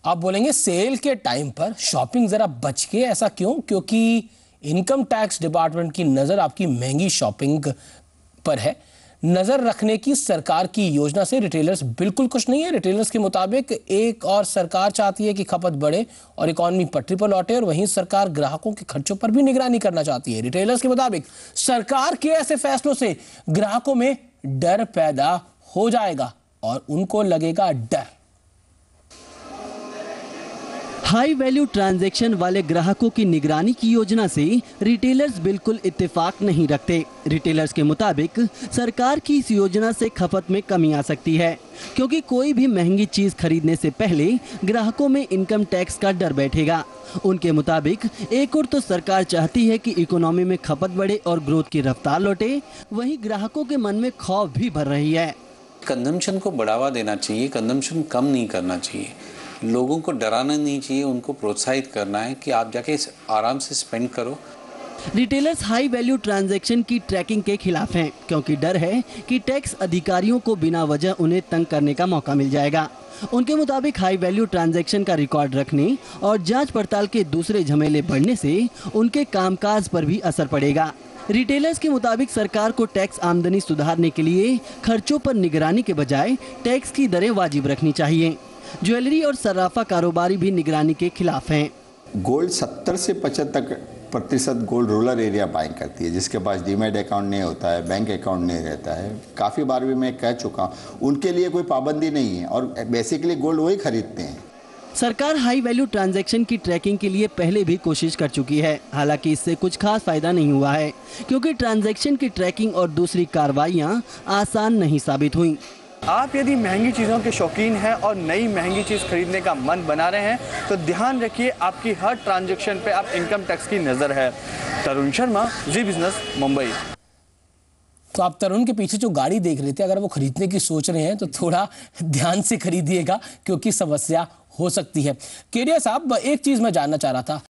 आप बोलेंगे सेल के टाइम पर शॉपिंग जरा बच के, ऐसा क्यों? क्योंकि इनकम टैक्स डिपार्टमेंट की नजर आपकी महंगी शॉपिंग पर है। नजर रखने की सरकार की योजना से रिटेलर्स बिल्कुल खुश नहीं है। रिटेलर्स के मुताबिक एक और सरकार चाहती है कि खपत बढ़े और इकॉनमी पटरी पर लौटे, और वहीं सरकार ग्राहकों के खर्चों पर भी निगरानी करना चाहती है। रिटेलर्स के मुताबिक सरकार के ऐसे फैसलों से ग्राहकों में डर पैदा हो जाएगा और उनको लगेगा डर। हाई वैल्यू ट्रांजैक्शन वाले ग्राहकों की निगरानी की योजना से रिटेलर्स बिल्कुल इत्तेफाक नहीं रखते। रिटेलर्स के मुताबिक सरकार की इस योजना से खपत में कमी आ सकती है, क्योंकि कोई भी महंगी चीज खरीदने से पहले ग्राहकों में इनकम टैक्स का डर बैठेगा। उनके मुताबिक एक और तो सरकार चाहती है कि इकोनॉमी में खपत बढ़े और ग्रोथ की रफ्तार लौटे, वहीं ग्राहकों के मन में खौफ भी भर रही है। कंजम्पशन को बढ़ावा देना चाहिए, कंजम्पशन कम नहीं करना चाहिए। लोगों को डराना नहीं चाहिए, उनको प्रोत्साहित करना है कि आप जाके आराम से स्पेंड करो। रिटेलर्स हाई वैल्यू ट्रांजैक्शन की ट्रैकिंग के खिलाफ हैं, क्योंकि डर है कि टैक्स अधिकारियों को बिना वजह उन्हें तंग करने का मौका मिल जाएगा। उनके मुताबिक हाई वैल्यू ट्रांजैक्शन का रिकॉर्ड रखने और जांच पड़ताल के दूसरे झमेले बढ़ने से उनके कामकाज पर भी असर पड़ेगा। रिटेलर्स के मुताबिक सरकार को टैक्स आमदनी सुधारने के लिए खर्चों पर निगरानी के बजाय टैक्स की दरें वाजिब रखनी चाहिए। ज्वेलरी और सर्राफा कारोबारी भी निगरानी के खिलाफ हैं। गोल्ड 70 से 75% गोल्ड रूरल एरिया बाइंग करती है, जिसके पास डीमैट अकाउंट नहीं होता है, बैंक अकाउंट नहीं रहता है। काफ़ी बार भी मैं कह चुका हूँ, उनके लिए कोई पाबंदी नहीं है और बेसिकली गोल्ड वही खरीदते हैं। सरकार हाई वैल्यू ट्रांजैक्शन की ट्रैकिंग के लिए पहले भी कोशिश कर चुकी है, हालांकि इससे कुछ खास फायदा नहीं हुआ है, क्योंकि ट्रांजैक्शन की ट्रैकिंग और दूसरी कार्रवाइयाँ आसान नहीं साबित हुई। आप यदि महंगी चीज़ों के शौकीन हैं और नई महंगी चीज़ खरीदने का मन बना रहे हैं तो ध्यान रखिए, आपकी हर ट्रांजैक्शन पे आप इनकम टैक्स की नज़र है। तरुण शर्मा, जी बिजनेस, मुंबई। तो आप तरुण के पीछे जो गाड़ी देख रहे थे, अगर वो खरीदने की सोच रहे हैं तो थोड़ा ध्यान से खरीदिएगा, क्योंकि समस्या हो सकती है। केडिया साहब, एक चीज मैं जानना चाह रहा था।